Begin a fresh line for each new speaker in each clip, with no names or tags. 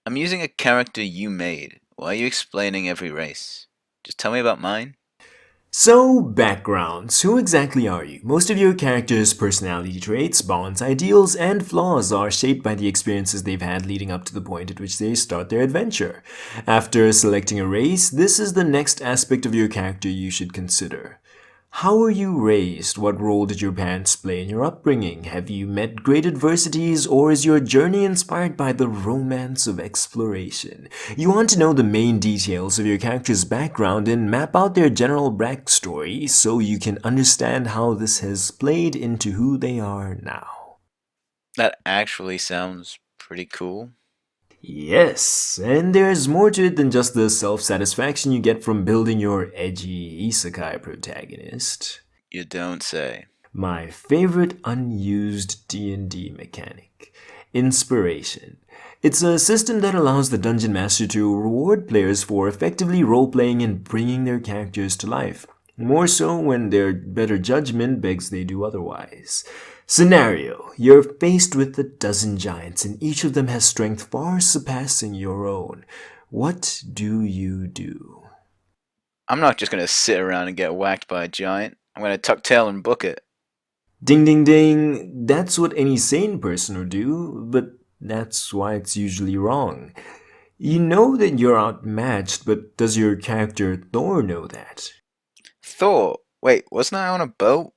I'm using a character you made. Why are you explaining every race? Just tell me about mine.
So, backgrounds. Who exactly are you? Most of your characters' personality traits, bonds, ideals, and flaws are shaped by the experiences they've had leading up to the point at which they start their adventure. After selecting a race, this is the next aspect of your character you should consider. How were you raised? What role did your parents play in your upbringing? Have you met great adversities, or is your journey inspired by the romance of exploration? You want to know the main details of your character's background and map out their general backstory so you can understand how this has played into who they are now.
That actually sounds pretty cool.
Yes, and there's more to it than just the self-satisfaction you get from building your edgy isekai protagonist.
You don't say.
My favorite unused D&D mechanic. Inspiration. It's a system that allows the dungeon master to reward players for effectively role-playing and bringing their characters to life. More so when their better judgment begs they do otherwise. Scenario. You're faced with a dozen giants and each of them has strength far surpassing your own. What do you do?
I'm not just gonna sit around and get whacked by a giant. I'm gonna tuck tail and book it.
Ding ding ding, that's what any sane person would do, but that's why it's usually wrong. You know that you're outmatched, but does your character Thor know that?
Thor! Wait, wasn't I on a boat?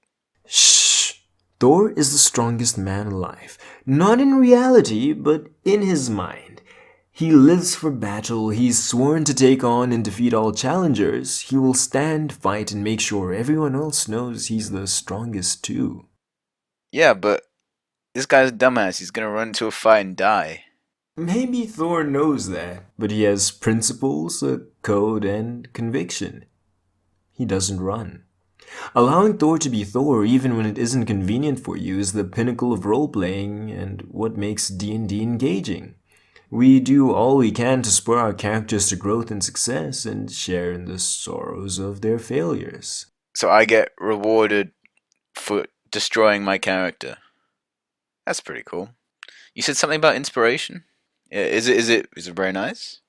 Shh! Thor is the strongest man alive. Not in reality, but in his mind. He lives for battle, he's sworn to take on and defeat all challengers. He will stand, fight, and make sure everyone else knows he's the strongest too.
Yeah, but this guy's a dumbass. He's gonna run into a fight and die.
Maybe Thor knows that, but he has principles, a code, and conviction. He doesn't run. Allowing Thor to be Thor even when it isn't convenient for you is the pinnacle of role-playing and what makes D&D engaging. We do all we can to spur our characters to growth and success and share in the sorrows of their failures.
So I get rewarded for destroying my character. That's pretty cool. You said something about inspiration? Yeah, is it very nice?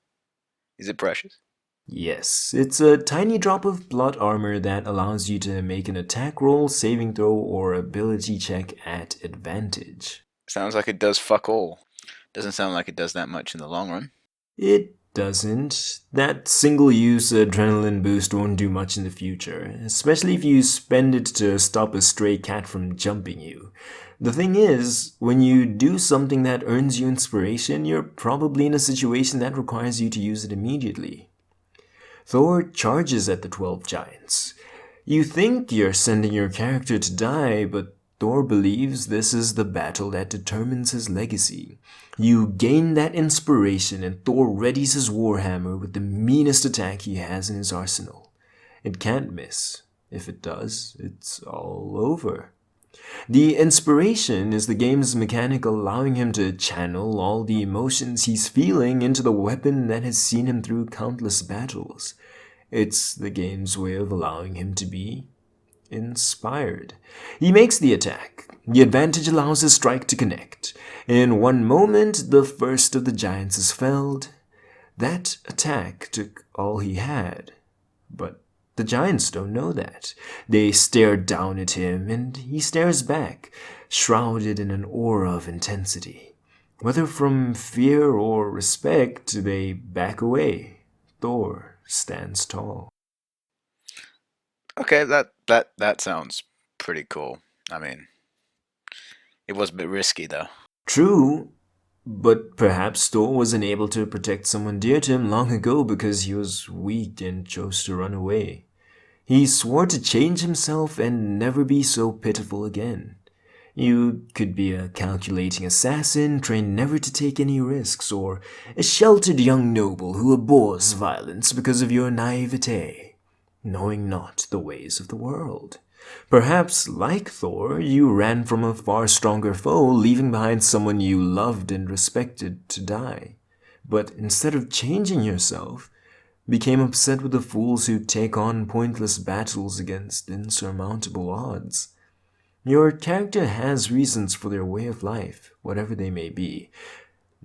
Is it precious?
Yes, it's a tiny drop of plot armor that allows you to make an attack roll, saving throw, or ability check at advantage.
Sounds like it does fuck all. Doesn't sound like it does that much in the long run.
It doesn't. That single use adrenaline boost won't do much in the future, especially if you spend it to stop a stray cat from jumping you. The thing is, when you do something that earns you inspiration, you're probably in a situation that requires you to use it immediately. Thor charges at the 12 giants. You think you're sending your character to die, but Thor believes this is the battle that determines his legacy. You gain that inspiration, and Thor readies his warhammer with the meanest attack he has in his arsenal. It can't miss. If it does, it's all over. The inspiration is the game's mechanic allowing him to channel all the emotions he's feeling into the weapon that has seen him through countless battles. It's the game's way of allowing him to be inspired. He makes the attack. The advantage allows his strike to connect. In one moment, the first of the giants is felled. That attack took all he had. But the giants don't know that. They stare down at him, and he stares back, shrouded in an aura of intensity. Whether from fear or respect, they back away. Thor stands tall.
Okay, that sounds pretty cool. I mean, it was a bit risky though.
True, but perhaps Thor wasn't able to protect someone dear to him long ago because he was weak and chose to run away. He swore to change himself and never be so pitiful again. You could be a calculating assassin trained never to take any risks, or a sheltered young noble who abhors violence because of your naivete, knowing not the ways of the world. Perhaps, like Thor, you ran from a far stronger foe, leaving behind someone you loved and respected to die. But instead of changing yourself, became upset with the fools who take on pointless battles against insurmountable odds. Your character has reasons for their way of life, whatever they may be.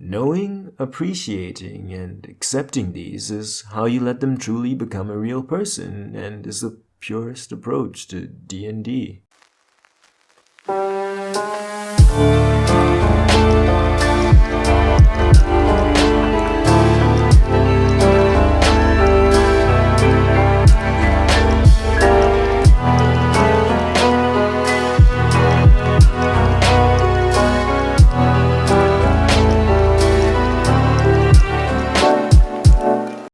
Knowing, appreciating, and accepting these is how you let them truly become a real person and is the purest approach to D&D.